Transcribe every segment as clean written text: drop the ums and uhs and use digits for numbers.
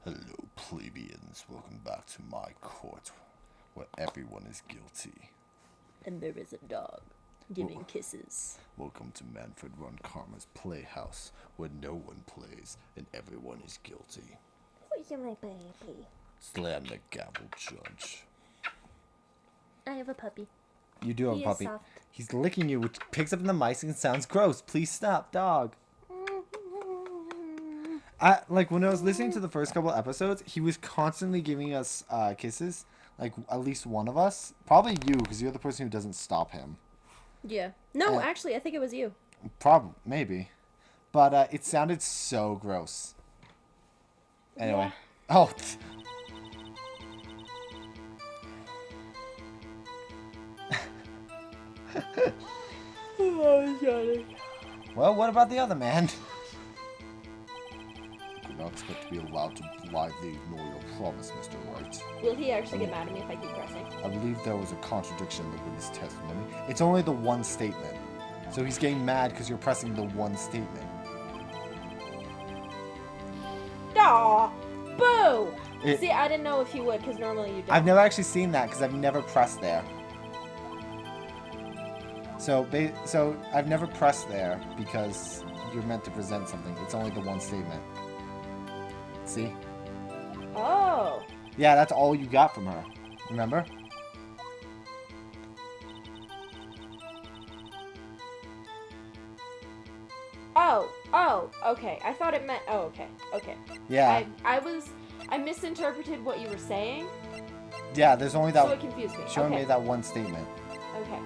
Hello, plebeians. Welcome back to my court, where everyone is guilty. And there is a dog giving kisses. Welcome to Manfred Run Karma's playhouse, where no one plays and everyone is guilty. Oh, you're my baby. Slam the gavel, Judge. I have a puppy. You do have He a is puppy. soft. He's licking you, which picks up in the mice and sounds gross. Please stop, dog. When I was listening to the first couple episodes, he was constantly giving us kisses. Like, at least one of us. Probably you, because you're the person who doesn't stop him. Yeah. No, actually, I think it was you. Maybe. But it sounded so gross. Anyway. Yeah. Oh. Oh, sorry. Well, what about the other man? You do not expect to be allowed to blithely ignore your promise, Mr. Wright. Will he actually get mad at me if I keep pressing? I believe there was a contradiction in the witness testimony. It's only the one statement. So he's getting mad because you're pressing the one statement. Aw! Boo! See, I didn't know if you would, because normally you don't. I've never actually seen that because I've never pressed there. So I've never pressed there because you're meant to present something. It's only the one statement. See? Oh! Yeah, that's all you got from her. Remember? Oh, okay. I thought it meant. Oh, okay. Okay. Yeah. I misinterpreted what you were saying. Yeah, there's only that. So it confused me. She only Okay. made that one statement. Okay.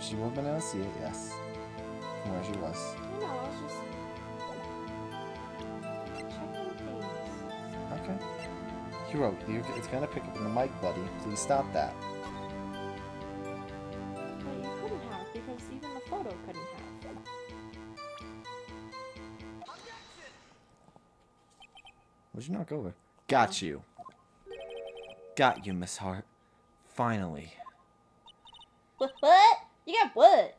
She would have been able to see it, yes. From where she was. No, I was just checking things. Okay. Hero, it's gonna pick up in the mic, buddy. Please stop that. But you couldn't have, because even the photo couldn't have. Would you not go over? Got you. Got you, Miss Hart. Finally. What? You got what?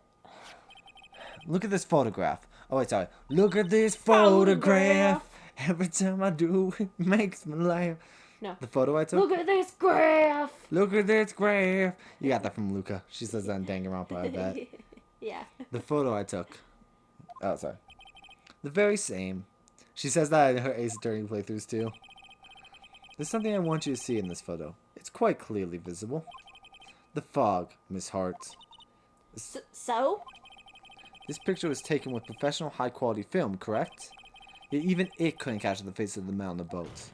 Look at this photograph. Oh, wait, sorry. Look at this photograph. Every time I do, it makes me laugh. No. The photo I took? Look at this graph. Look at this graph. You got that from Luca. She says that in Danganronpa, I bet. Yeah. The photo I took. Oh, sorry. The very same. She says that in her Ace Attorney playthroughs, too. There's something I want you to see in this photo. It's quite clearly visible. The fog, Miss Hart. So? This picture was taken with professional high-quality film, correct? Yet even it couldn't capture the face of the man on the boat.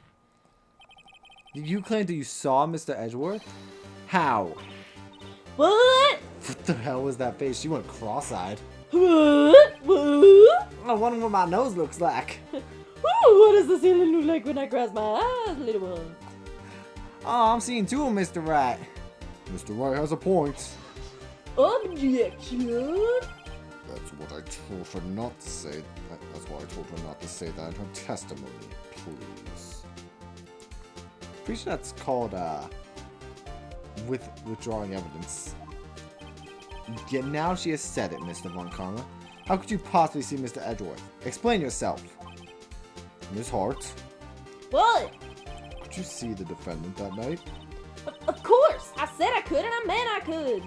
Did you claim that you saw Mr. Edgeworth? How? What? What the hell was that face? She went cross-eyed. What? What? I wonder what my nose looks like. Ooh, what does the ceiling look like when I cross my eyes, little one? Oh, I'm seeing two of Mr. Wright. Mr. Wright has a point. Objection. That's what I told her not to say. That's why I told her not to say that in her testimony, please. Pretty sure that's called, withdrawing evidence. Yeah, now she has said it, Mr. Von Karma. How could you possibly see Mr. Edgeworth? Explain yourself. Miss Hart, What? could you see the defendant that night? Of course. I said I could and I meant I could.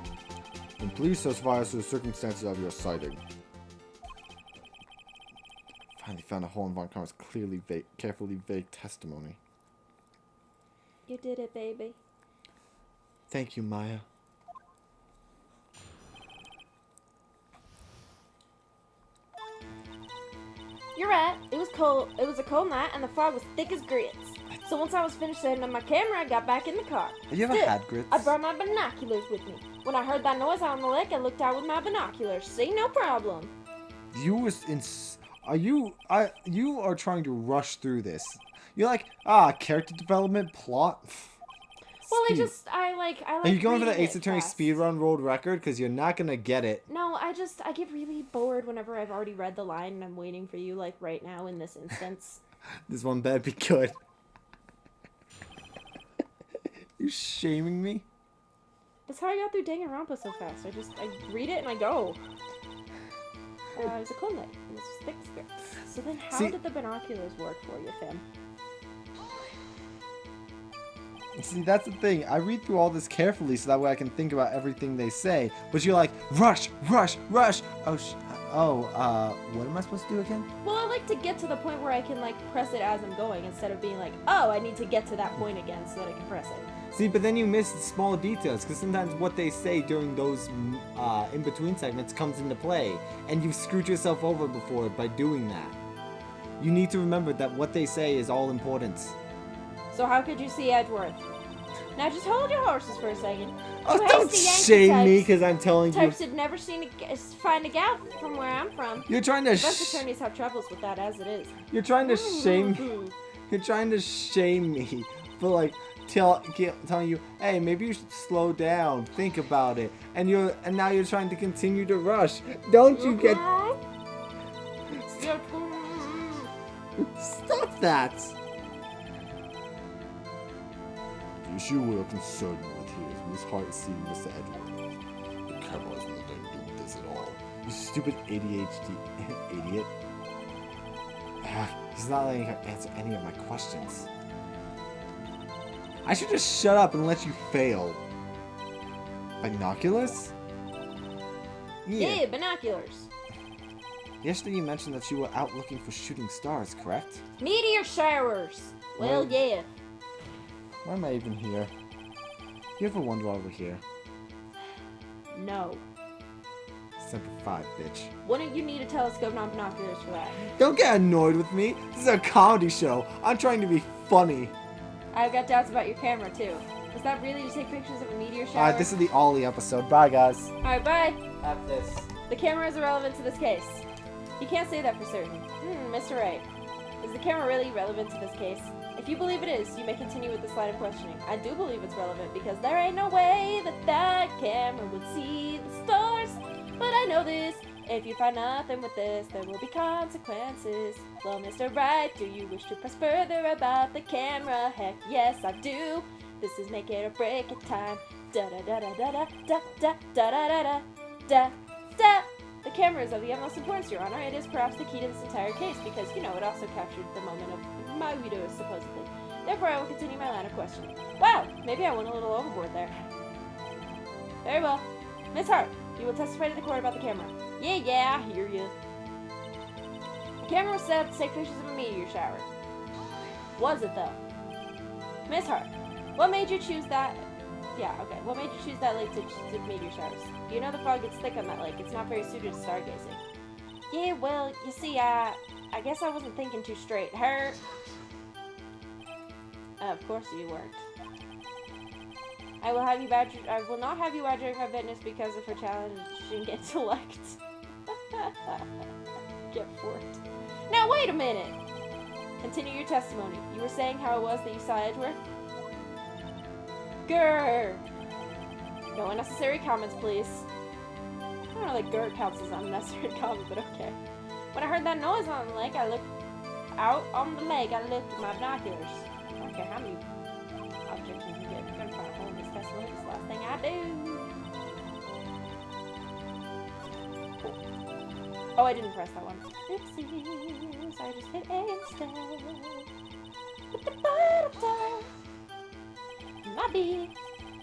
Then please testify as to the circumstances of your sighting. Finally found a hole in Von Karma's carefully vague testimony. You did it, baby. Thank you, Maya. You're right. It was cold. It was a cold night, and the fog was thick as grits. So once I was finished setting up my camera, I got back in the car. Have you ever Still, had grits? I brought my binoculars with me. When I heard that noise out on the lake, I looked out with my binoculars. See, no problem. You are trying to rush through this. You're like, character development, plot. Well, Speed. I like. Are you going for the reading Ace it Attorney fast. speedrun world record? Because you're not gonna get it. No, I get really bored whenever I've already read the line and I'm waiting for you, like right now in this instance. This one better be good. You shaming me? That's how I got through Danganronpa so fast. I read it and I go. It was a cone light. It was thick script. So then how did the binoculars work for you, fam? See, that's the thing. I read through all this carefully so that way I can think about everything they say. But you're like, rush, rush, rush. What am I supposed to do again? Well, I like to get to the point where I can, like, press it as I'm going instead of being like, oh, I need to get to that point again so that I can press it. See, but then you miss small details because sometimes what they say during those in-between segments comes into play. And you've screwed yourself over before by doing that. You need to remember that what they say is all important. So how could you see Edgeworth? Now just hold your horses for a second. Oh, don't shame me because I'm telling you. Types had never find a gal from where I'm from. You're trying to. Most attorneys have troubles with that as it is. You're trying to shame me. You're trying to shame me for like telling you, hey, maybe you should slow down, think about it, and now you're trying to continue to rush. Don't you get? Stop that. The issue we're concerned with here is Miss Hart seeing Mr. Edward. The camera is not going to do this at all. You stupid ADHD idiot. He's not letting her answer any of my questions. I should just shut up and let you fail. Binoculars? Yeah, binoculars. Yesterday you mentioned that you were out looking for shooting stars, correct? Meteor showers. Well, yeah. Why am I even here? You ever wonder why we're here? No. Semper Fi, bitch. Wouldn't you need a telescope, not binoculars for that? Don't get annoyed with me. This is a comedy show. I'm trying to be funny. I've got doubts about your camera, too. Was that really to take pictures of a meteor shower? Alright, this is the Ollie episode. Bye, guys. Alright, bye. Have this. The camera is irrelevant to this case. You can't say that for certain. Mr. Wright. Is the camera really relevant to this case? If you believe it is, you may continue with this line of questioning. I do believe it's relevant because there ain't no way that camera would see the stars. But I know this. If you find nothing with this, there will be consequences. Well, Mr. Wright, do you wish to press further about the camera? Heck yes, I do. This is make it or break it time. Da da da da da da da da da da da da da. The camera is of the utmost importance, Your Honor. It is perhaps the key to this entire case because, it also captured the moment of my video, supposedly. Therefore, I will continue my line of questioning. Wow, maybe I went a little overboard there. Very well. Miss Hart, you will testify to the court about the camera. Yeah, I hear you. The camera was set up to take pictures of a meteor shower. Was it, though? Miss Hart, what made you choose that? Yeah, okay. What made you choose that lake to meteor showers? You know the fog gets thick on that lake. It's not very suited to stargazing. Yeah, well, you see, I guess I wasn't thinking too straight. Of course you weren't. I will not have you badgering my witness because of her challenging intellect. Get forked. Now wait a minute! Continue your testimony. You were saying how it was that you saw Edgeworth? Grr! No unnecessary comments, please. I don't know that grr counts as an unnecessary comment, but okay. When I heard that noise on the lake, I looked out on the lake. I looked at my binoculars. I don't care how many objects you can get. You're gonna find a hole in this testimony. It's the last thing I do. Cool. Oh, I didn't press that one. Oopsies. I just hit A instead. With the butterfly. My bee.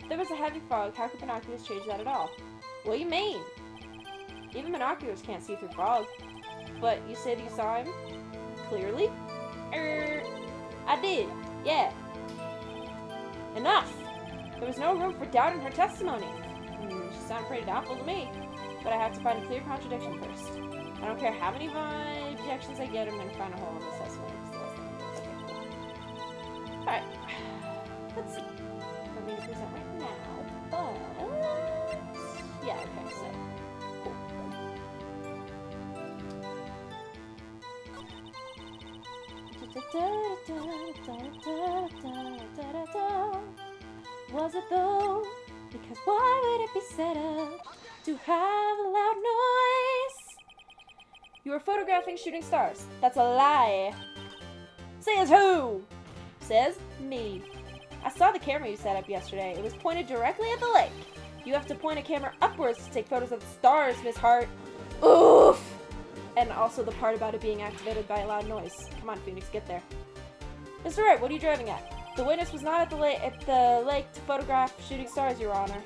There was a heavy fog. How could binoculars change that at all? What do you mean? Even binoculars can't see through fog. But you said you saw him? Clearly? I did. Yeah. Enough! There was no room for doubt in her testimony. She sounded pretty doubtful to me. But I have to find a clear contradiction first. I don't care how many objections I get, I'm gonna find a hole in this testimony. Okay, cool. Alright. Let's see. I'm going to present right now, but... yeah, okay, so... cool. Was it though? Because why would it be set up to have a loud noise? You were photographing shooting stars. That's a lie. Says who? Says me. I saw the camera you set up yesterday. It was pointed directly at the lake. You have to point a camera upwards to take photos of the stars, Miss Hart. Oof! And also the part about it being activated by a loud noise. Come on, Phoenix, get there. Mr. Wright, what are you driving at? The witness was not at the lake to photograph shooting stars, Your Honor.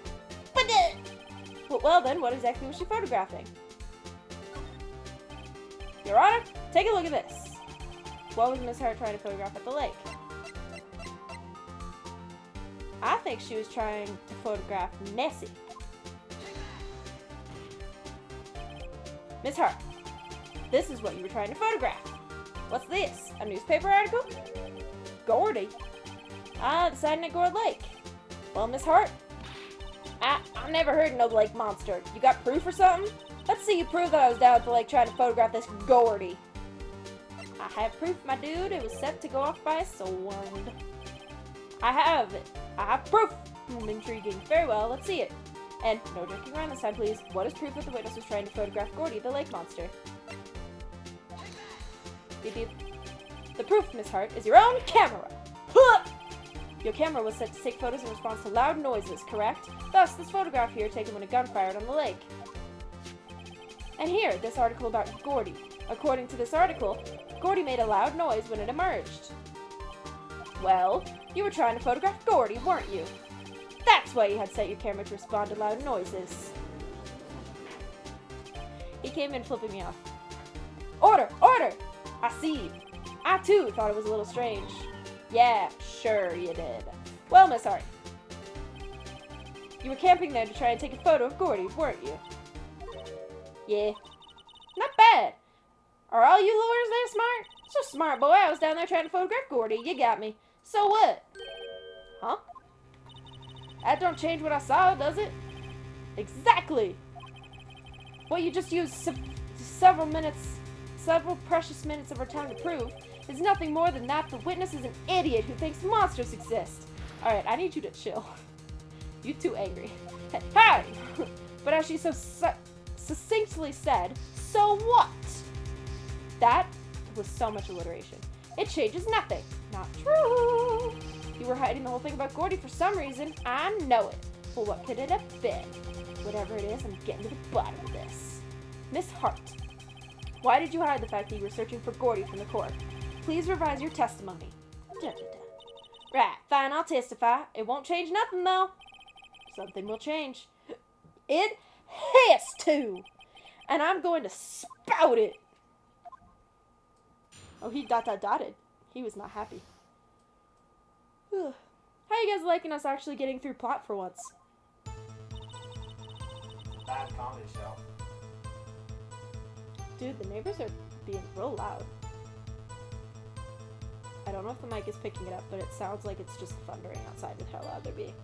Well then, what exactly was she photographing? Your Honor, take a look at this. What was Miss Hart trying to photograph at the lake? I think she was trying to photograph Nessie. Miss Hart, this is what you were trying to photograph. What's this? A newspaper article? Gordy? Ah, the sighting at Gourd Lake. Well, Miss Hart, I never heard of no lake monster. You got proof or something? Let's see you prove that I was down at the lake trying to photograph this Gordy. I have proof, my dude. It was set to go off by a sword. I have it. I have proof. Intriguing. Very well, let's see it. And no joking around this time, please. What is proof that the witness was trying to photograph Gordy, the lake monster? The proof, Miss Hart, is your own camera. Your camera was set to take photos in response to loud noises, correct? Thus, this photograph here taken when a gun fired on the lake. And here, this article about Gordy. According to this article, Gordy made a loud noise when it emerged. Well, you were trying to photograph Gordy, weren't you? That's why you had set your camera to respond to loud noises. He came in flipping me off. Order! Order! I see. I too thought it was a little strange. Yeah, sure you did. Well, Miss Hart, you were camping there to try and take a photo of Gordy, weren't you? Yeah. Not bad. Are all you lawyers there smart? So smart, boy. I was down there trying to photograph Gordy. You got me. So what? Huh? That don't change what I saw, does it? Exactly. What you just used several precious minutes of our time to prove is nothing more than that the witness is an idiot who thinks monsters exist. Alright, I need you to chill. You too angry. Hey! But as she so succinctly said, so what? That was so much alliteration. It changes nothing. Not true. You were hiding the whole thing about Gordy for some reason. I know it. Well, what could it have been? Whatever it is, I'm getting to the bottom of this. Miss Hart, why did you hide the fact that you were searching for Gordy from the court? Please revise your testimony. Right, fine, I'll testify. It won't change nothing, though. Something will change. It has to! And I'm going to spout it! Oh, he dotted. He was not happy. How you guys liking us actually getting through plot for once? Bad comedy show. Dude, the neighbors are being real loud. I don't know if the mic is picking it up, but it sounds like it's just thundering outside with how loud they're being.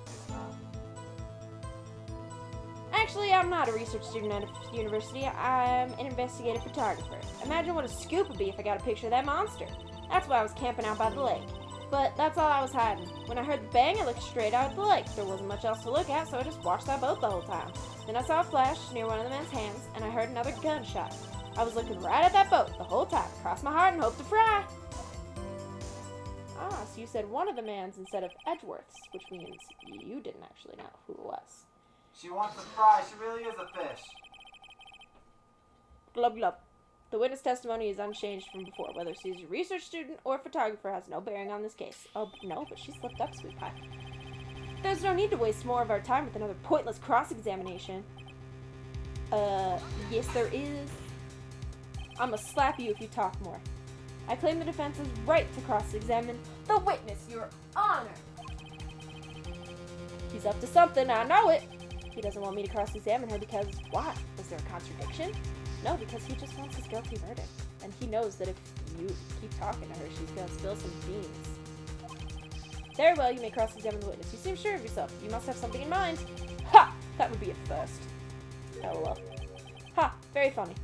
It's not. Actually, I'm not a research student at a university. I'm an investigative photographer. Imagine what a scoop would be if I got a picture of that monster. That's why I was camping out by the lake. But that's all I was hiding. When I heard the bang, I looked straight out at the lake. There wasn't much else to look at, so I just watched that boat the whole time. Then I saw a flash near one of the men's hands, and I heard another gunshot. I was looking right at that boat the whole time. Crossed my heart and hoped to fry. Ah, so you said one of the mans instead of Edgeworth's, which means you didn't actually know who it was. She wants to fry. She really is a fish. Glub glub. The witness testimony is unchanged from before. Whether she's a research student or a photographer has no bearing on this case. Oh, no, but she slipped up, sweet pie. There's no need to waste more of our time with another pointless cross-examination. Yes there is. I'ma slap you if you talk more. I claim the defense is right to cross-examine the witness, Your Honor. He's up to something, I know it. He doesn't want me to cross-examine her because, why? Was there a contradiction? No, because he just wants his guilty verdict. And he knows that if you keep talking to her, she's gonna spill some beans. Very well, you may cross-examine the witness. You seem sure of yourself. You must have something in mind. Ha! That would be a first. LOL. Ha! Very funny.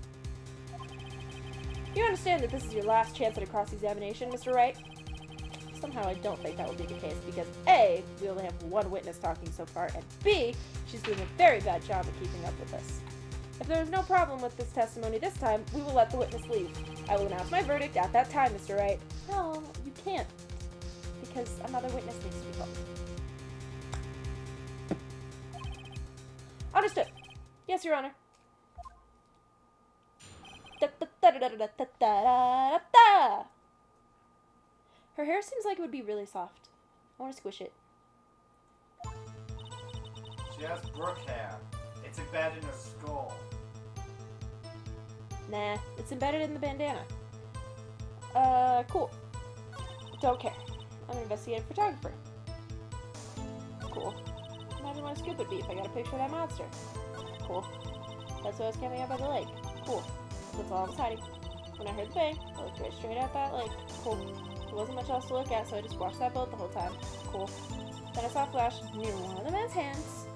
You understand that this is your last chance at a cross-examination, Mr. Wright? Somehow I don't think that will be the case because A, we only have one witness talking so far, and B, she's doing a very bad job of keeping up with us. If there is no problem with this testimony this time, we will let the witness leave. I will announce my verdict at that time, Mr. Wright. No, you can't, because another witness needs to be called. Understood. Yes, Your Honor. Her hair seems like it would be really soft. I want to squish it. She has brook hair. It's embedded in her skull. Nah, it's embedded in the bandana. Cool. Don't care. I'm an investigative photographer. Cool. Imagine what a scoop would be if I got a picture of that monster. Cool. That's what I was camping out by the lake. Cool. That's all I was hiding. When I heard the bang, I looked right straight at that lake. Cool. There wasn't much else to look at, so I just watched that boat the whole time. Cool. Then I saw a flash near one of the men's hands.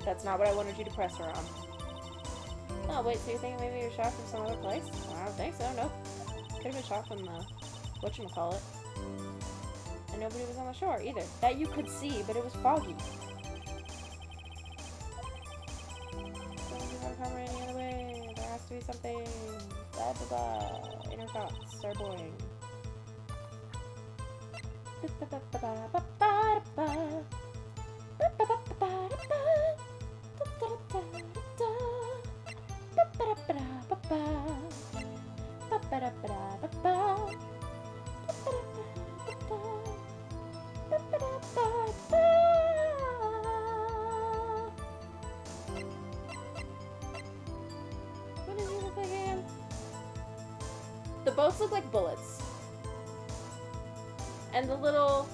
That's not what I wanted you to press her on. Oh, wait, so you're thinking maybe you were shot from some other place? Well, I don't think so, nope. Could have been shot from, whatchamacallit. And nobody was on the shore, either. That you could see, but it was foggy. Don't you want to come any other way? There has to be something. Blah, blah, blah. Inner thoughts are boring. What does he look like again? The boats look like bullets. And the little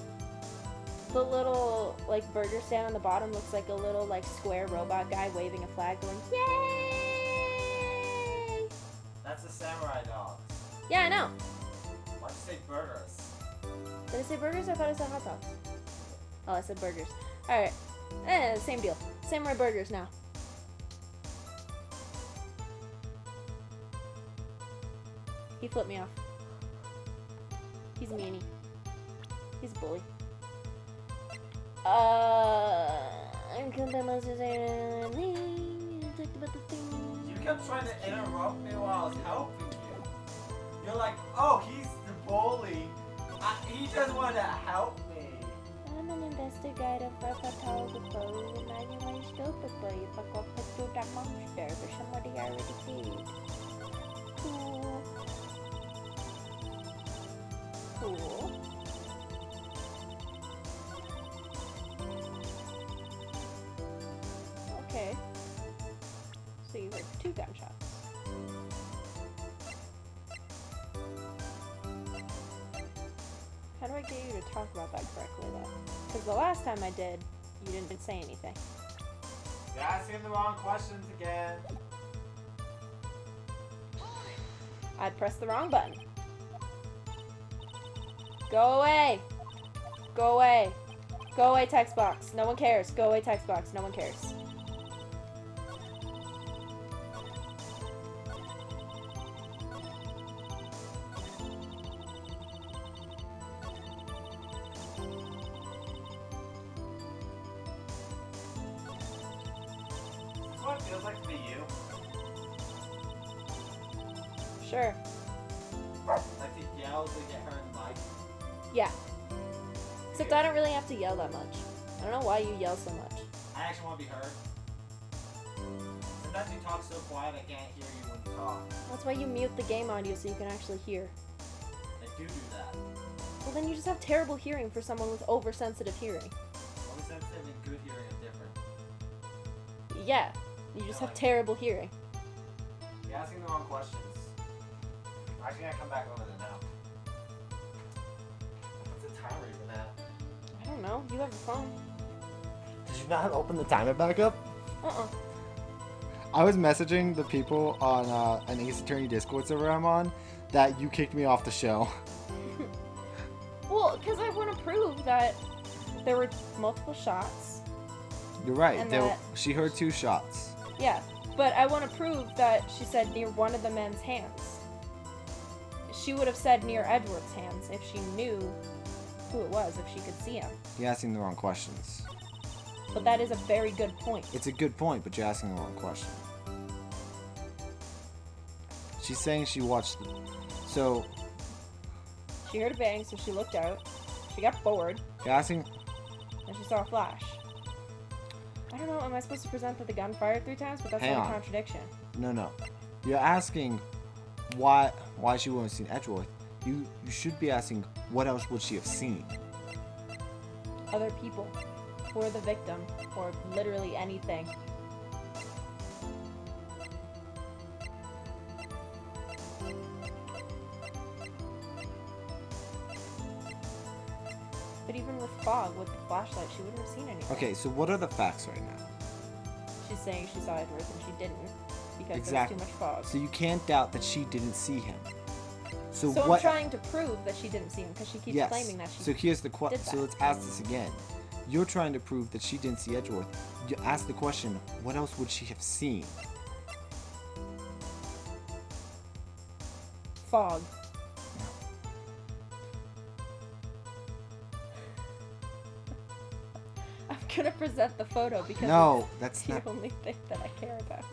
like burger stand on the bottom looks like a little like square robot guy waving a flag going, yay! That's the samurai dogs. Yeah, I know. Why'd you say burgers? Did I say burgers? I thought I said hot dogs. Oh, I said burgers. Alright. Same deal. Samurai burgers now. He flipped me off. He's a meanie. He's a bully. You kept trying to interrupt me while I was helping you. You're like, oh, he's the bully. He just wanted to help me. I'm an investigator for a photographer. Imagine why you stupid boy. You forgot to do that monster, but somebody already did. Cool. Cool. Okay. So you heard 2 gunshots. How do I get you to talk about that correctly, though? Because the last time I did, you didn't say anything. You're asking the wrong questions again. I pressed the wrong button. Go away! Go away! Go away, text box. No one cares. Go away, text box. No one cares. This is what it feels like to be you. Sure. Like to yell to get her in the mic. Yeah. Except I don't really have to yell that much. I don't know why you yell so much. I actually want to be heard. Sometimes you talk so quiet I can't hear you when you talk. That's why you mute the game audio so you can actually hear. I do that. Well, then you just have terrible hearing for someone with oversensitive hearing. Oversensitive and good hearing are different. Yeah. You just have terrible hearing. You're asking the wrong questions. I'm actually gonna come back over there now. What's the timer even at? I don't know. You have a phone. Did you not open the timer back up? Uh-uh. I was messaging the people on an Ace Attorney Discord server I'm on that you kicked me off the show. Well, because I want to prove that there were multiple shots. You're right. And She heard 2 shots. Yeah, but I want to prove that she said near one of the men's hands. She would have said near Edward's hands if she knew who it was, if she could see him. You're asking the wrong questions. But that is a very good point. It's a good point, but you're asking the wrong question. She's saying she watched the... So... She heard a bang, so she looked out. She got bored, You're asking... and she saw a flash. I don't know, am I supposed to present that the gun fired 3 times? But that's Hang not on. a contradiction. No. You're asking why she wouldn't have seen Edgeworth. You should be asking what else would she have seen? Other people. Or the victim. Or literally anything. But even with fog, with the flashlight, she wouldn't have seen anything. Okay, so what are the facts right now? She's saying she saw Edward and she didn't. Because Exactly. there was too much fog. So you can't doubt that she didn't see him. So So what? I'm trying to prove that she didn't see him because she keeps Yes. claiming that she So here's the question. did So that. let's ask this again. You're trying to prove that she didn't see Edgeworth. You ask the question, what else would she have seen? fog. I'm gonna present the photo because No, it's that's the not. only thing that I care about.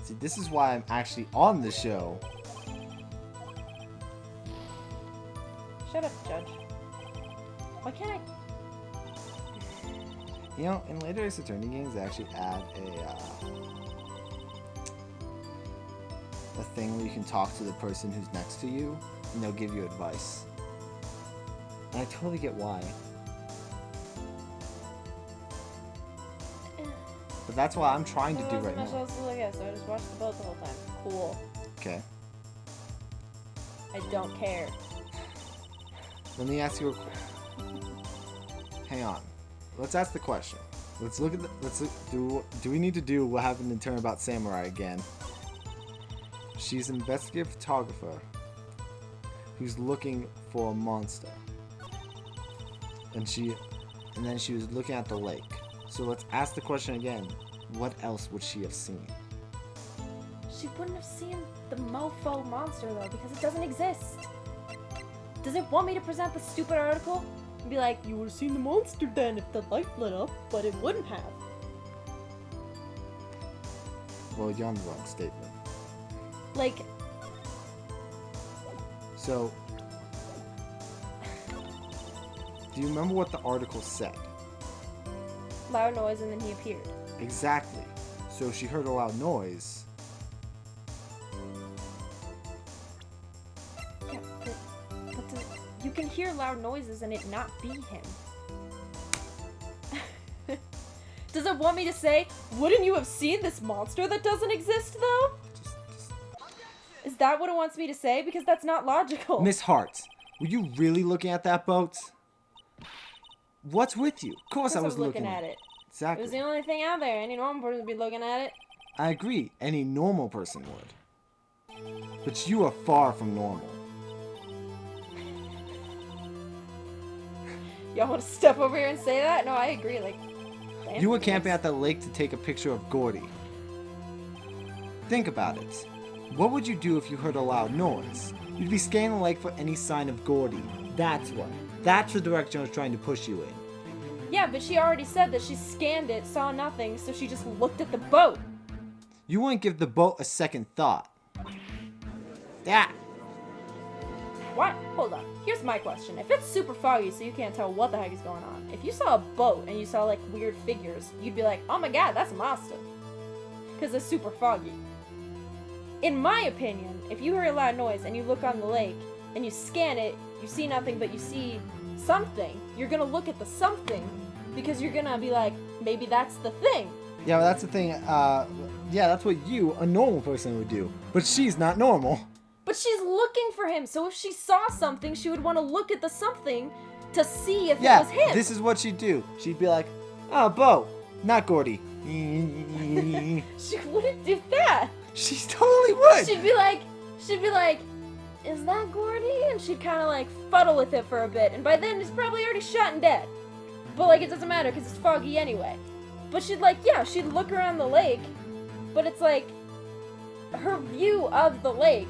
See, this is why I'm actually on the show. Shut up, Judge. Why can't I? You know, in later Ace Attorney games, they actually add a thing where you can talk to the person who's next to you, and they'll give you advice. And I totally get why. But that's what I'm trying to do right There wasn't much now. else to look at, so I just watched the boat the whole time. Cool. Okay. I don't care. Let me ask you a question. Hang on. Let's ask the question. Let's look at the. Do we need to do what happened in Turnabout Samurai again? She's an investigative photographer who's looking for a monster. And then she was looking at the lake. So let's ask the question again. What else would she have seen? She wouldn't have seen the mofo monster though, because it doesn't exist. Does it want me to present the stupid article? And be like, you would have seen the monster then if the light lit up, but it wouldn't have. Well, you're on the wrong statement. Like, So, do you remember what the article said? loud noise and then he appeared. Exactly. So she heard a loud noise. Yeah, but you can hear loud noises and it not be him. Does it want me to say, wouldn't you have seen this monster that doesn't exist though? Just Is that what it wants me to say? Because that's not logical. Miss Hart, were you really looking at that boat? What's with you? Of course I was looking at it. It Exactly. was the only thing out there. Any normal person would be looking at it. I agree. Any normal person would. But you are far from normal. Y'all want to step over here and say that? No, I agree. Like, You were camping at the lake to take a picture of Gordy. Think about it. What would you do if you heard a loud noise? You'd be scanning the lake for any sign of Gordy. That's what. That's the direction I was trying to push you in. Yeah, but she already said that she scanned it, saw nothing, so she just looked at the boat. You wouldn't give the boat a second thought. Yeah. What? Hold on. Here's my question. If it's super foggy so you can't tell what the heck is going on, if you saw a boat and you saw like weird figures, you'd be like, oh my god, that's a monster. Because it's super foggy. In my opinion, if you hear a loud noise and you look on the lake and you scan it, you see nothing but you see something, you're gonna look at the something because you're gonna be like, maybe that's the thing. Yeah, well, that's the thing. Yeah, that's what you, a normal person, would do. But she's not normal. But she's looking for him, so if she saw something, she would want to look at the something to see if it was him. Yeah, this is what she'd do. She'd be like, oh, Bo, not Gordy. She wouldn't do that. She totally would. She'd be like, is that Gordy? And she'd kind of like fuddle with it for a bit, and by then it's probably already shot and dead. But like, it doesn't matter because it's foggy anyway. But she'd look around the lake, but it's like, her view of the lake,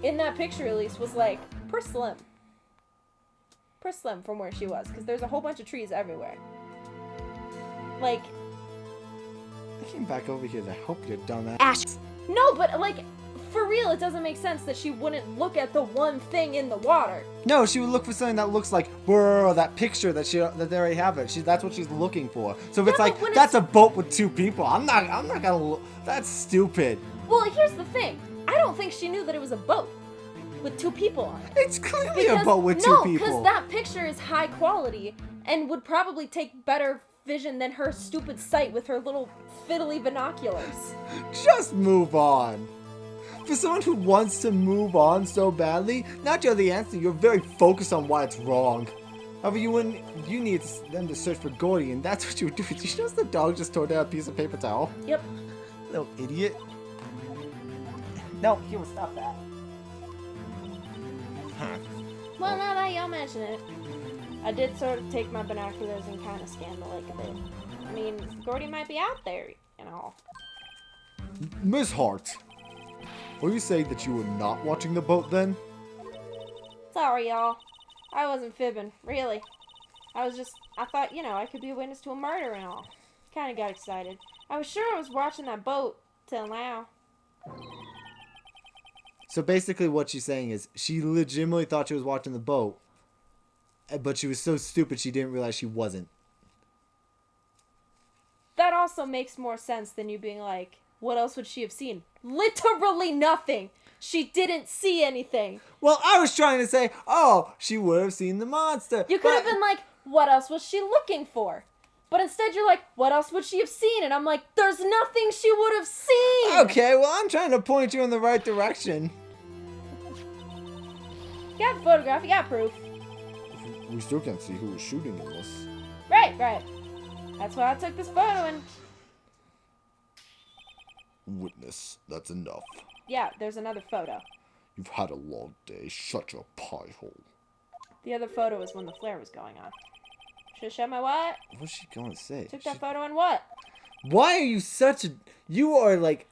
in that picture at least, was like, pretty slim. Pretty slim from where she was, because there's a whole bunch of trees everywhere. Like, I came back over here to help your dumb ass. Ash. No, but like, for real, it doesn't make sense that she wouldn't look at the one thing in the water. No, she would look for something that looks like, whoa, that picture that they already have it. That's what she's looking for. So if it's Yeah, like, but when that's a boat with 2 people, I'm not gonna look. That's stupid. Well, here's the thing. I don't think she knew that it was a boat with 2 people on it. It's clearly a boat with 2 No, people. because that picture is high quality and would probably take better vision than her stupid sight with her little fiddly binoculars. Just move on. For someone who wants to move on so badly, not just the answer, you're very focused on why it's wrong. However, you need them to search for Gordy, and that's what you would do. Did you notice the dog just tore down a piece of paper towel? Yep. Little idiot. No, here, stop that. Well, now that y'all mention it, I did sort of take my binoculars and kind of scan the lake a bit. I mean, Gordy might be out there, and all. Miss Hart, are you saying that you were not watching the boat then? Sorry, y'all. I wasn't fibbing, really. I thought, I could be a witness to a murder and all. Kind of got excited. I was sure I was watching that boat till now. So basically what she's saying is she legitimately thought she was watching the boat, but she was so stupid she didn't realize she wasn't. That also makes more sense than you being like, what else would she have seen? Literally nothing! She didn't see anything! Well, I was trying to say, oh, she would have seen the monster. You could have been like, what else was she looking for? But instead you're like, what else would she have seen? And I'm like, there's nothing she would have seen! Okay, well, I'm trying to point you in the right direction. You got a photograph, you got proof. We still can't see who was shooting in this. Right. That's why I took this photo and... Witness, that's enough. Yeah, there's another photo. You've had a long day. Shut your pie hole. The other photo was when the flare was going on. Should've shown my what? What's she going to say? Took that photo and what? Why are you such a... You are like...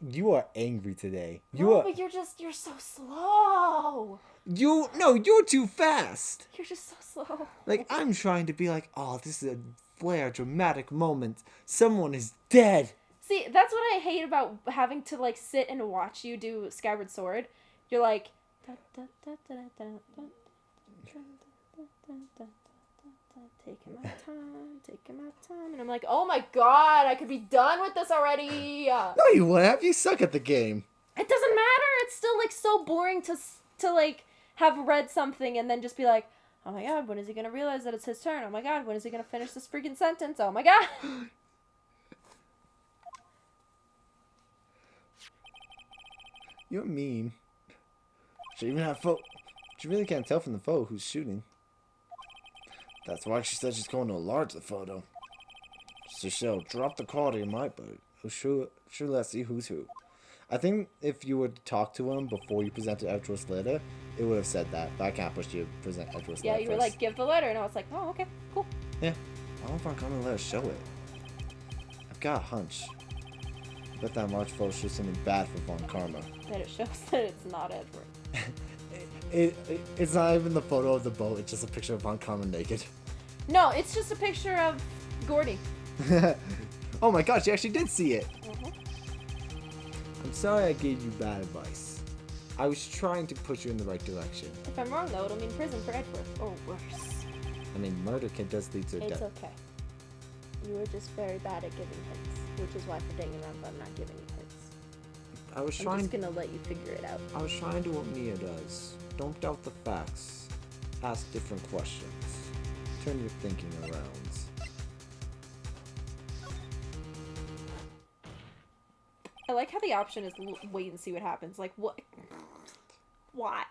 You are angry today. But you're so slow. No, you're too fast. You're just so slow. Like, I'm trying to be like, oh, this is a flare, dramatic moment. Someone is dead. See, that's what I hate about having to, like, sit and watch you do Skyward Sword. You're like... Taking my time. And I'm like, oh my god, I could be done with this already. No, you wouldn't. You suck at the game. It doesn't matter. It's still, like, so boring to like, have read something and then just be like, oh my god, when is he gonna realize that it's his turn? Oh my god, when is he gonna finish this freaking sentence? Oh my god. You're mean. She even have She really can't tell from the photo who's shooting. That's why she said she's going to enlarge the photo. So she'll drop the quality of my boat. Sure, let's see who's who. I think if you were to talk to him before you presented Edgeworth's letter, it would have said that. But I can't push you to present Edgeworth's letter. Yeah, you were like, give the letter, and I was like, oh, okay, cool. Yeah. I don't know if I'm going to let her show it. I've got a hunch. I bet that March photo shows something bad for Von Karma. That it shows that it's not Edward. It's not even the photo of the boat, it's just a picture of Von Karma naked. No, it's just a picture of Gordy. Oh my gosh, you actually did see it. Mm-hmm. I'm sorry I gave you bad advice. I was trying to push you in the right direction. If I'm wrong, though, it'll mean prison for Edgeworth, or worse. I mean, murder does lead to It's death. okay. You were just very bad at giving hints, which is why for dang around I'm not giving you hints. I'm just gonna let you figure it out. I was trying to do what Mia does. Don't doubt the facts. Ask different questions. Turn your thinking around. I like how the option is wait and see what happens. Like, what? Why?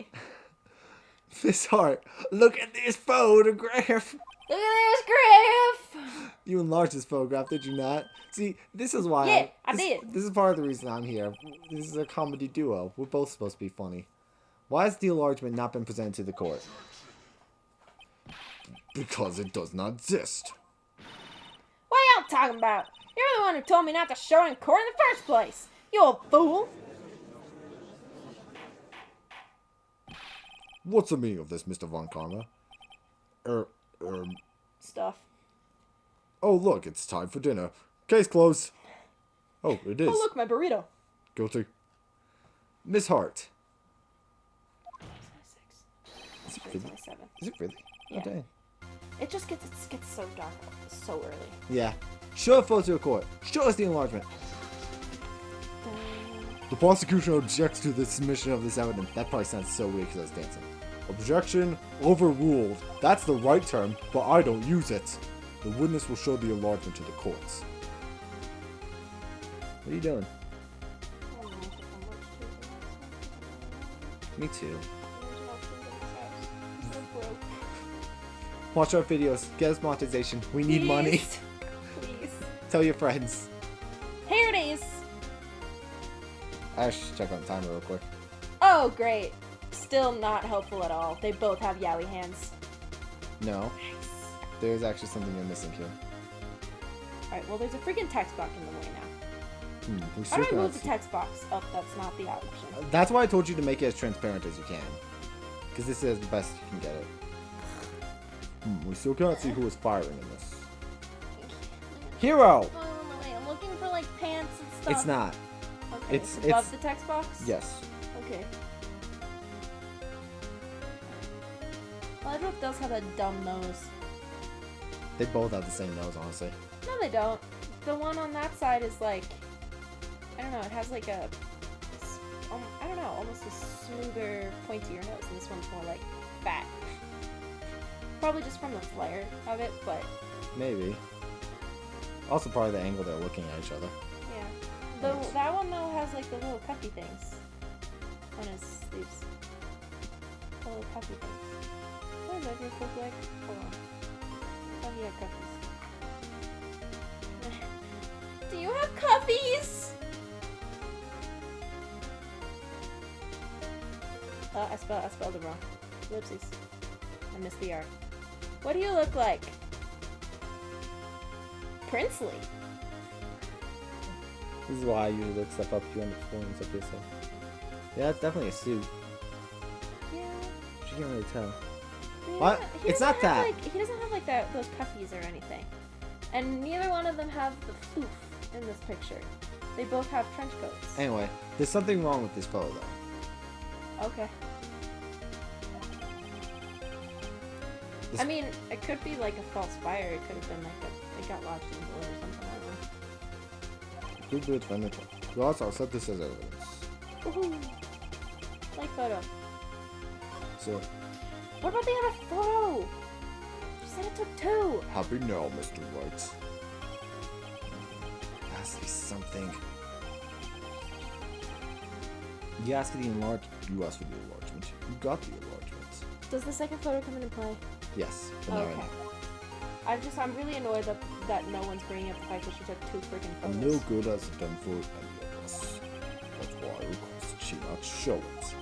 Miss Hart, look at this photograph! Look at this graph! You enlarged this photograph, did you not? See, this is why Yeah, I did. This is part of the reason I'm here. This is a comedy duo. We're both supposed to be funny. Why has the enlargement not been presented to the court? Because it does not exist. What are y'all talking about? You're the one who told me not to show it in court in the first place. You old fool. What's the meaning of this, Mr. Von Karma? Stuff. Oh, look, it's time for dinner. Case closed. Oh, it is. Oh, look, my burrito. Guilty. Miss Hart. It's Is it my really? 7. Is it really? Yeah. Oh, dang. It just gets so dark so early. Yeah. Show the photo to the court. Show us the enlargement. Dun. The prosecution objects to the submission of this evidence. That probably sounds so weird because I was dancing. Objection overruled. That's the right term, but I don't use it. The witness will show the enlargement to the courts. What are you doing? I don't know if I'm much too Me too. There's no food in this house. We're broke. Watch our videos. Get us monetization. We need money. Please. Please. Tell your friends. Here it is. I should check on the timer real quick. Oh, great. Still not helpful at all. They both have yaoi hands. No. Nice. There's actually something you're missing here. Alright, well, there's a freaking text box in the way now. We How still do I cannot move the see- text box? Oh, that's not the option. That's why I told you to make it as transparent as you can. Because this is the best you can get it. We still cannot see who is firing in this. Hero! Oh, wait, I'm looking for, like, pants and stuff. It's not. Okay, it's- it's above it's- the text box? Yes. Okay. Well, Edward does have a dumb nose. They both have the same nose, honestly. No, they don't. The one on that side is like, I don't know, it has like a, I don't know, almost a smoother, pointier nose, and this one's more like fat. Probably just from the flare of it, but Maybe. Also probably the angle they're looking at each other. yeah. Nice. That one though has like the little cuffy things on his sleeves. The little cuffy things. What does that group look like? Hold on. Oh, he had cuffies. Do you have cuffies? I spelled it wrong. Whoopsies. I missed the R. What do you look like? Princely. This is why I usually look stuff up to you on the forums up here, so. Yeah, it's definitely a suit. Yeah. But you can't really tell. He What? doesn't- he It's doesn't not have, that. Like, he doesn't have like that those cuffies or anything, and neither one of them have the floof in this picture. They both have trench coats. Anyway, there's something wrong with this photo, though. Okay. This- I mean, it could be like a false fire. It could have been like it got lodged in the wood or something. I don't Good bit furniture. You also accept this as evidence. know. Woohoo! Like photo. So, What about the other photo? She said it took 2. happy now, Mr. Wright. Has to be something. You asked for the enlargement. You asked for the enlargement. You got the enlargement. Does the second photo come into play? Yes, but not right Okay. now. I'm really annoyed that no one's bringing up the fact that she took 2 freaking photos. I'm no good as a done for any of us. That's why I requested she not show it.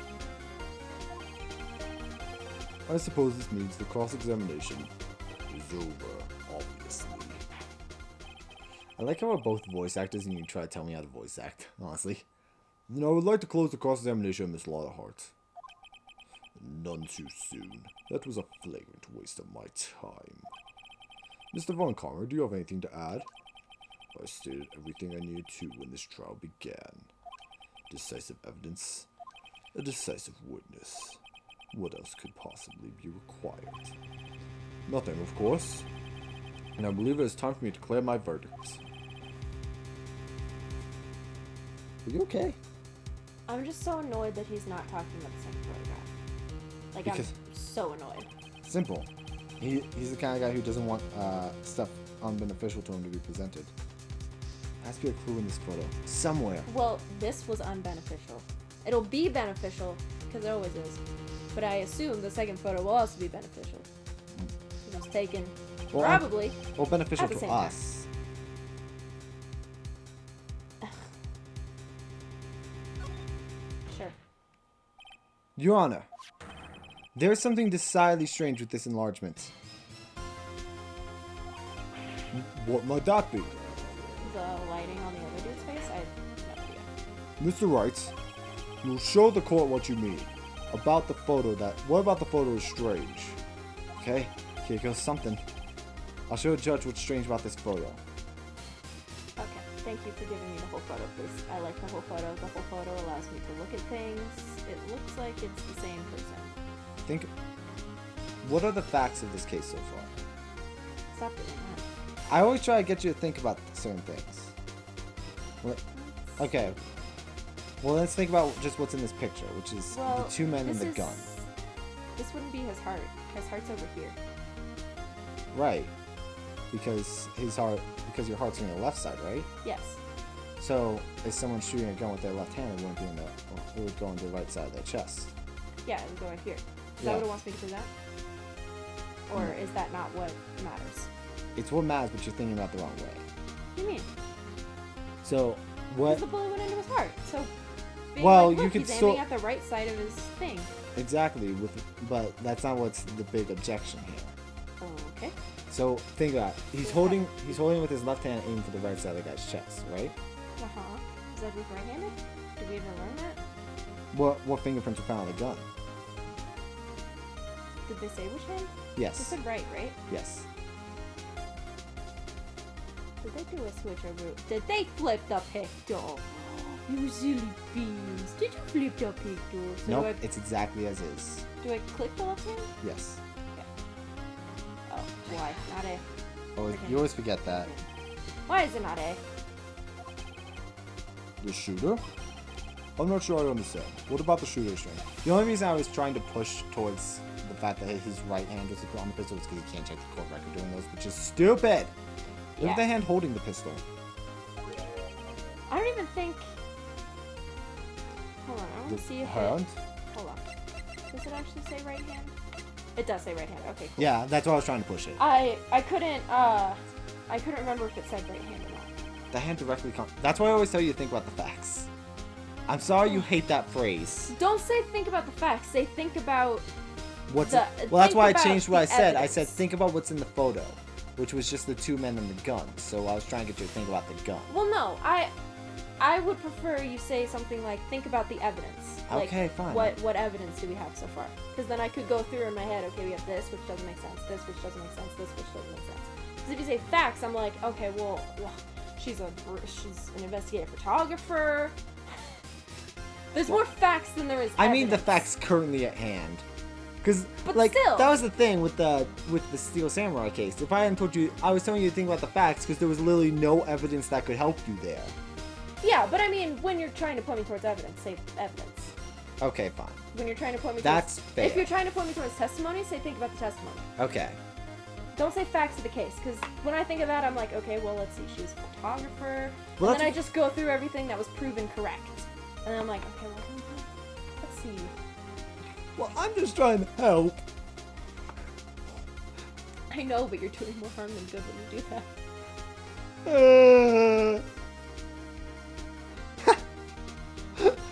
I suppose this means the cross-examination is over, obviously. I like how we're both voice actors and you try to tell me how to voice act, honestly. Then I would like to close the cross-examination of Miss Lotterhart. None too soon. That was a flagrant waste of my time. Mr. Von Karmer, do you have anything to add? I stated everything I needed to when this trial began. Decisive evidence. A decisive witness. What else could possibly be required? Nothing, of course. And I believe it is time for me to declare my verdict. Are you okay? I'm just so annoyed that he's not talking about the second photograph. Like, Because- I'm so annoyed. Simple. He's the kind of guy who doesn't want stuff unbeneficial to him to be presented. There has to be a clue in this photo. Somewhere. Well, this was unbeneficial. It'll be beneficial, because it always is. But I assume the second photo will also be beneficial. It was taken, Well, probably. Or beneficial At the to same time. us. Sure. Your Honor, there is something decidedly strange with this enlargement. What might that be? The lighting on the other dude's face? I have no idea. Mr. Wright, you'll show the court what you mean. About the photo what about the photo is strange? Okay, here goes something. I'll show the judge what's strange about this photo. Okay. Thank you for giving me the whole photo, please. I like the whole photo. The whole photo allows me to look at things. It looks like it's the same person. What are the facts of this case so far? Stop doing that. I always try to get you to think about certain things. Okay. Well, let's think about just what's in this picture, which is the two men and the gun. This wouldn't be his heart. His heart's over here. Right. Because your heart's on the left side, right? Yes. So, if someone's shooting a gun with their left hand, it would go on the right side of their chest. Yeah, it would go right here. Is that what it wants me to do that? Or is that not what matters? It's what matters, but you're thinking about the wrong way. What do you mean? So, what? Because the bullet went into his heart. So, you could he's still aiming at the right side of his thing. Exactly, but that's not what's the big objection here. Okay. So think about it. He's holding with his left hand aiming for the right side of the guy's chest, right? Uh-huh. Is that with right-handed? Did we ever learn that? What fingerprints were found on the gun? Did they say which hand? Yes. They said right? Yes. Did they do a switch over? Did they flip the pistol? You silly beans. Did you flip the pistol? So nope, it's exactly as is. Do I click the left hand? Yes. Oh, why? Not A. Oh, you always forget that. Why is it not A? The shooter? I'm not sure I understand. What about the shooter string? The only reason I was trying to push towards the fact that his right hand was on the pistol is because he can't check the court record doing those, which is stupid! Look at the hand holding the pistol. I don't even think... Hold on, I want to see if hand? Hold on. Does it actually say right hand? It does say right hand. Okay, cool. Yeah, that's why I was trying to push it. I couldn't remember if it said right hand or not. The hand directly comes. That's why I always tell you to think about the facts. I'm sorry you hate that phrase. Don't say think about the facts. Say think about Well, that's why I changed what I said. I said think about what's in the photo, which was just the two men and the gun. So I was trying to get you to think about the gun. Well, no, I would prefer you say something like think about the evidence. Like, okay, fine. What evidence do we have so far? Because then I could go through in my head. Okay, we have this, which doesn't make sense. This, which doesn't make sense. This, which doesn't make sense. Because if you say facts, I'm like, okay, well, she's an investigative photographer. There's more facts than there is evidence. I mean the facts currently at hand. Because, still. that was the thing with the Steel Samurai case. If I hadn't told you, I was telling you to think about the facts because there was literally no evidence that could help you there. Yeah, but I mean, when you're trying to point me towards evidence, say evidence. Okay, fine. When you're trying to point me That's towards... fair. If you're trying to point me towards testimony, say think about the testimony. Okay. Don't say facts of the case, because when I think of that, I'm like, okay, well, let's see, she was a photographer. Well, and then I just go through everything that was proven correct. And then I'm like, okay, well, let's see. Well, I'm just trying to help. I know, but you're doing more harm than good when you do that.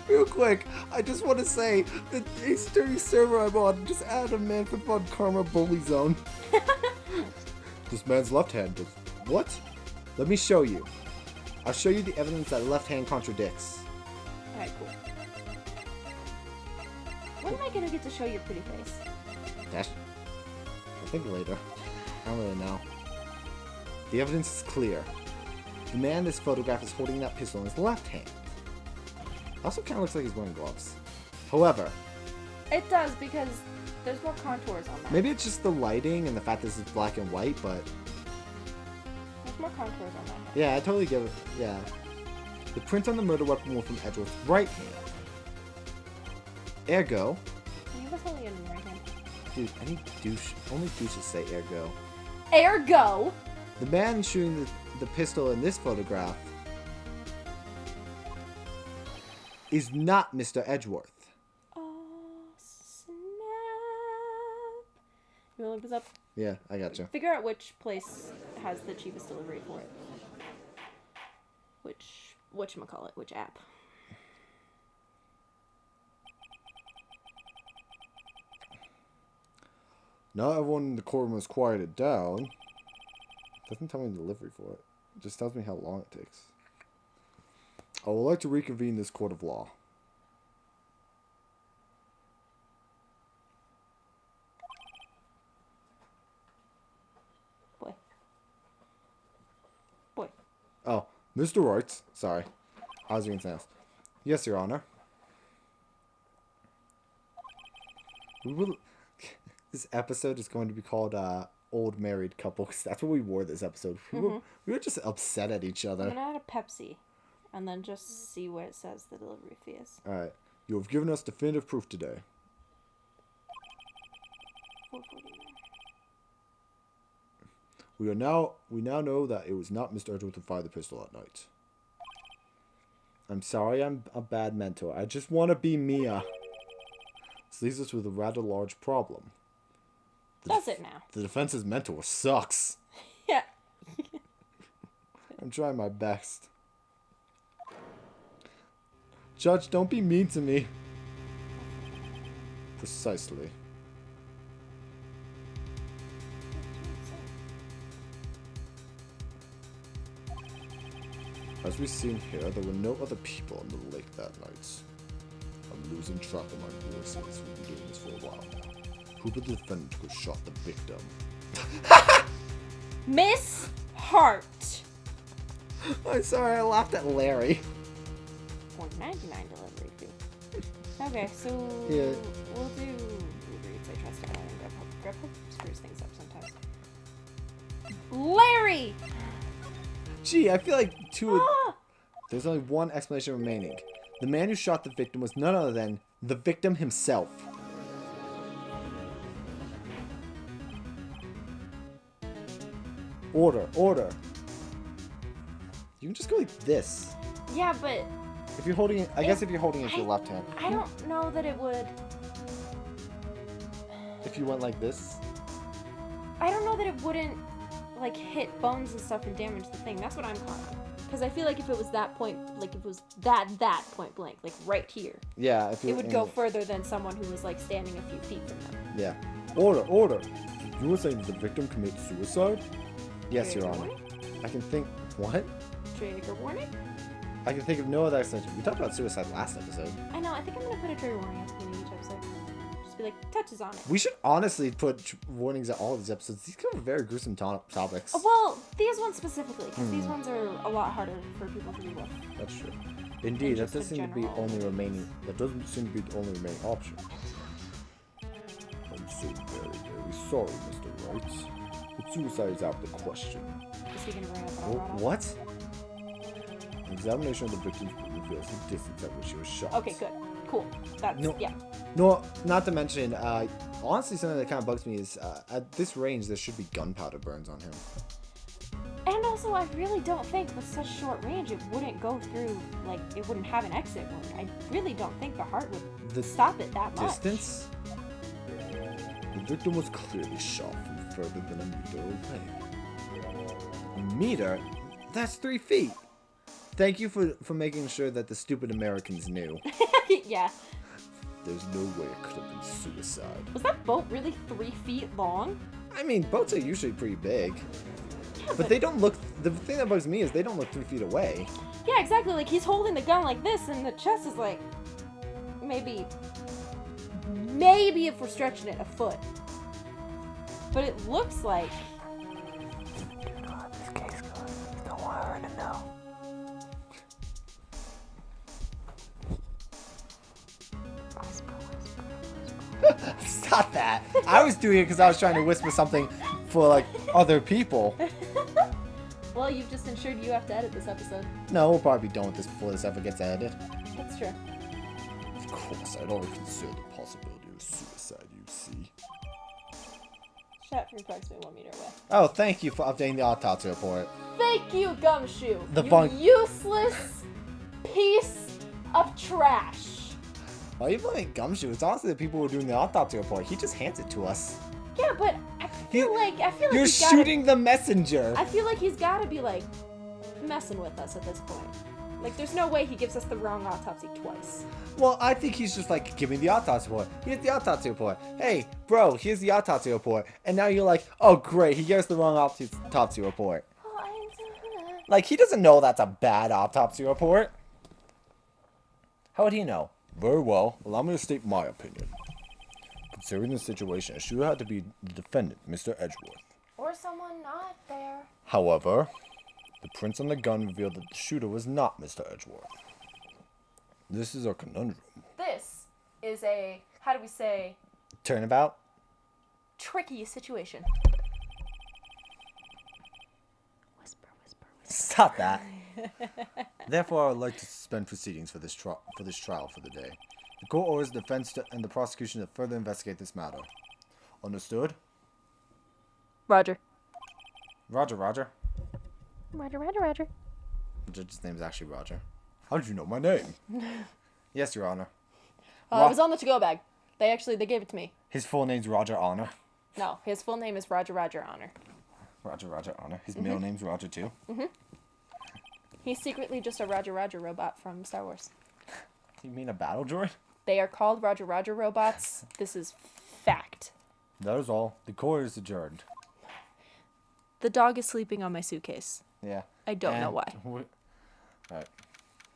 Real quick, I just want to say that Ace Attorney server I'm on just added a man from Fun Karma bully zone. This man's left hand does what? Let me show you. I'll show you the evidence that left hand contradicts. Alright, cool. When am I gonna get to show your pretty face? Dash. I think later. I don't really know. The evidence is clear. The man in this photograph is holding that pistol in his left hand. Also kind of looks like he's wearing gloves. However, it does, because there's more contours on that. Maybe it's just the lighting and the fact this is black and white, but... There's more contours on that. Yeah, I totally get it. Yeah. The print on the murder weapon were from Edgeworth's right hand. Ergo... Can you what's only in the right hand? Dude, only douches say ergo. Ergo! The man shooting the pistol in this photograph is not Mr. Edgeworth. Oh, snap. You wanna look this up? Yeah, I gotcha. Figure out which place has the cheapest delivery for it. Whatchamacallit, which app. Now everyone in the courtroom has quieted down. Doesn't tell me the delivery for it. It just tells me how long it takes. I would like to reconvene this court of law. Boy. Oh, Mr. Wright. Sorry. I was doing something else. Yes, Your Honor. We will... This episode is going to be called Old Married Couple, because that's what we wore this episode. We were just upset at each other. I'm gonna add a Pepsi, and then just see what it says the delivery fee is. Alright. You have given us definitive proof today. We now know that it was not Mr. Edgeworth who fired the pistol at night. I'm sorry I'm a bad mentor. I just want to be Mia. This leaves us with a rather large problem. Does it now? The defense's mentor sucks. Yeah. I'm trying my best. Judge, don't be mean to me. Precisely. As we've seen here, there were no other people on the lake that night. I'm losing track of my voices. We've been doing this for a while now. Who but the defendant who shot the victim? Miss Hart. I'm sorry, I laughed at Larry. $4.99 delivery fee. Okay, so Yeah. we'll do Uber Eats. I trust it. Grubhub screws things up sometimes. Larry! Gee, I feel like there's only one explanation remaining. The man who shot the victim was none other than the victim himself. Order, order. You can just go like this. Yeah, but If you're holding it, I guess if you're holding it with your left hand. I don't know that it would. If you went like this. I don't know that it wouldn't like hit bones and stuff and damage the thing. That's what I'm caught on. Because I feel like if it was that point, like if it was that point blank, like right here, Yeah, if you it would go further than someone who was like standing a few feet from them. Yeah. Order, order. You were saying the victim committed suicide? Yes, Trigger Your Honor. warning? I can think. What? Trigger warning? I can think of no other explanation. We talked about suicide last episode. I know. I think I'm gonna put a trigger warning at the beginning of each episode. Just be like, touches on it. We should honestly put warnings at all of these episodes. These cover very gruesome topics. Well, these ones specifically, because these ones are a lot harder for people to deal with. That's true. Indeed, that just does the seem to be general- only remaining. That doesn't seem to be the only remaining option. I'm so very, very sorry, Mr. Wright. But suicide is out of the question. Is he gonna bring up Colorado? What? An examination of the victim's blood reveals the distance at which she was shot. Okay, good. Cool. That's, No. yeah. No, not to mention, honestly, something that kind of bugs me is at this range, there should be gunpowder burns on him. And also, I really don't think with such short range it wouldn't go through, like, it wouldn't have an exit wound. I really don't think the heart would The stop it that much. distance? The victim was clearly shot from further than a meter away. A meter? That's 3 feet. Thank you for making sure that the stupid Americans knew. Yeah. There's no way it could have been suicide. Was that boat really 3 feet long? I mean, boats are usually pretty big. Yeah, But they don't look... The thing that bugs me is they don't look 3 feet away. Yeah, exactly. Like, he's holding the gun like this, and the chest is like... Maybe if we're stretching it, a foot. But it looks like... This case goes. Don't want her to know. Stop that! I was doing it because I was trying to whisper something for like other people. Well, you've just ensured you have to edit this episode. No, we'll probably be done with this before this ever gets edited. That's true. Of course, I'd already considered the possibility of suicide, you see. Shot from approximately 1 meter away. Oh, thank you for updating the autopsy report. Thank you, Gumshoe. The you fun- useless piece of trash. Why are you blaming Gumshoe? It's honestly the people who are doing the autopsy report. He just hands it to us. Yeah, but I feel like You're he's gotta- shooting the messenger. I feel like he's got to be like messing with us at this point. Like, there's no way he gives us the wrong autopsy twice. Well, I think he's just like, give me the autopsy report. Here's the autopsy report. Hey, bro, here's the autopsy report. And now you're like, oh, great, he gave us the wrong autopsy report. Oh, I didn't do that. Like, he doesn't know that's a bad autopsy report. How would he know? Very well. Allow me to state my opinion. Considering the situation, it should have to be the defendant, Mr. Edgeworth. Or someone not there. However, The prints on the gun revealed that the shooter was not Mr. Edgeworth. This is a conundrum. This is a, how do we say, Turnabout? tricky situation. Whisper, whisper, whisper. Stop that. Therefore, I would like to suspend proceedings for this trial for the day. The court orders the defense and the prosecution to further investigate this matter. Understood? Roger. Roger, Roger. Roger, Roger, Roger. The judge's name is actually Roger. How did you know my name? Yes, Your Honor. It was on the to-go bag. They gave it to me. His full name's Roger Honor. No, his full name is Roger, Roger Honor. Roger, Roger Honor. His middle name's Roger, too. He's secretly just a Roger, Roger robot from Star Wars. You mean a battle droid? They are called Roger, Roger robots. This is fact. That is all. The court is adjourned. The dog is sleeping on my suitcase. Yeah. I don't know why. Alright.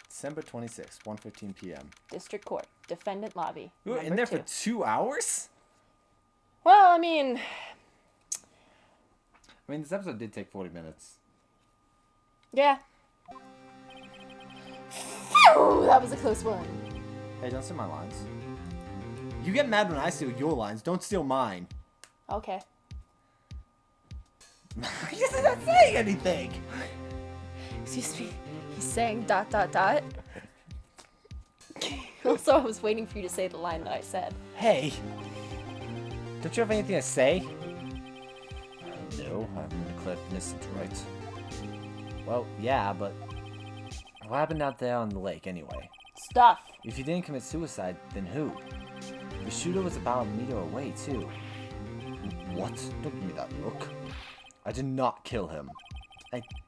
December 26th, 1:15 p.m. District Court. Defendant lobby. We were in there for 2 hours? Well, I mean, this episode did take 40 minutes. yeah. Phew, that was a close one. Hey, don't steal my lines. You get mad when I steal your lines. Don't steal mine. Okay. He's not saying anything. Excuse me. He's saying ... Also, I was waiting for you to say the line that I said. Hey. Don't you have anything to say? No, I'm declared innocent, right? Well, yeah, but what happened out there on the lake anyway? Stuff. If you didn't commit suicide, then who? The shooter was about a meter away, too. What? Don't give me that look. I did not kill him.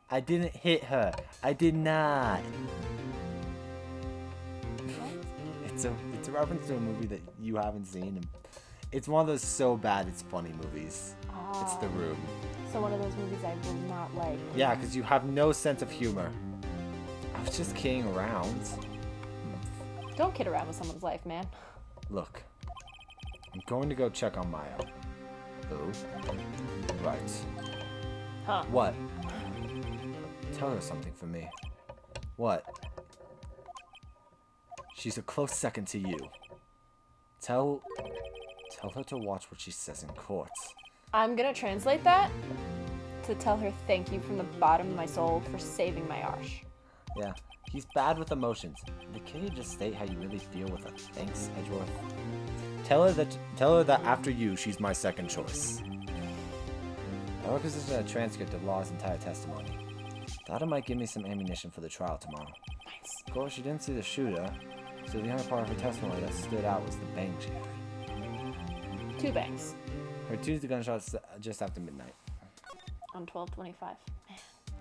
I didn't hit her. I did not. It's a reference to a movie that you haven't seen. And it's one of those so bad it's funny movies. It's The Room. So one of those movies I will not like. Yeah, because you have no sense of humor. I was just kidding around. Don't kid around with someone's life, man. Look, I'm going to go check on Maya. Oh, right. Huh. What? Tell her something for me. What? She's a close second to you. Tell her to watch what she says in court. I'm gonna translate that to tell her thank you from the bottom of my soul for saving my arse. Yeah, he's bad with emotions. Can you just state how you really feel with her? Thanks, Edgeworth. Tell her that after you, she's my second choice. I requisition a transcript of Law's entire testimony. Thought it might give me some ammunition for the trial tomorrow. Nice. Of course, she didn't see the shooter, so the only part of her testimony that stood out was the bang she heard. 2 bangs. Her Tuesday gunshots just after midnight. On 12/25. Man,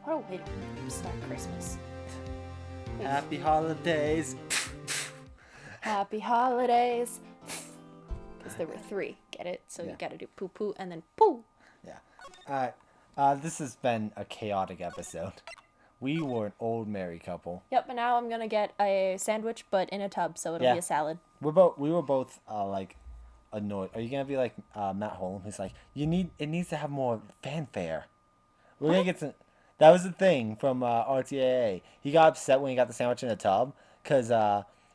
what a way to start Christmas. Happy holidays! Happy holidays. Because there were 3. Get it? So Yeah. you gotta do poo poo and then poo. Yeah. Alright. This has been a chaotic episode. We were an old married couple. Yep, and now I'm gonna get a sandwich, but in a tub, so it'll Yeah. be a salad. We were both like annoyed. Are you gonna be like Matt Holm, who's like, it needs to have more fanfare. We're gonna get some. That was the thing from RTAA. He got upset when he got the sandwich in a tub because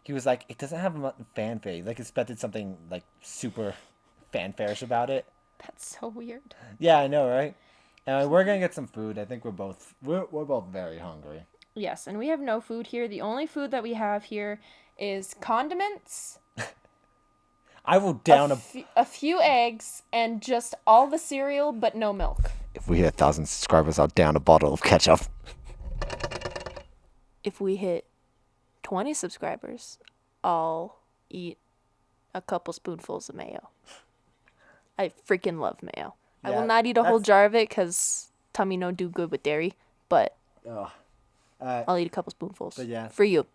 he was like, it doesn't have much fanfare. He, like, expected something like super fanfare-ish about it. That's so weird. Yeah, I know, right? And we're gonna get some food. I think we're both very hungry. Yes, and we have no food here. The only food that we have here is condiments, I will down a few eggs, and just all the cereal, but no milk. If we hit 1,000 subscribers, I'll down a bottle of ketchup. If we hit 20 subscribers, I'll eat a couple spoonfuls of mayo. I freaking love mayo. I will not eat a whole jar of it because tummy no do good with dairy, but I'll eat a couple spoonfuls. But yeah. For you.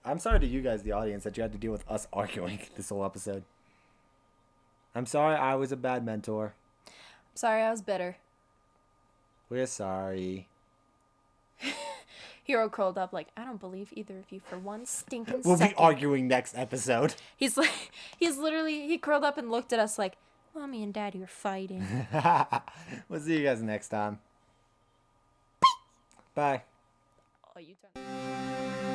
I'm sorry to you guys, the audience, that you had to deal with us arguing this whole episode. I'm sorry I was a bad mentor. Sorry, I was bitter. We're sorry. Hero curled up like, I don't believe either of you for one stinking We'll second. be arguing next episode. He's literally, he curled up and looked at us like, Mommy and Daddy are fighting. We'll see you guys next time. Bye. Oh, you turn.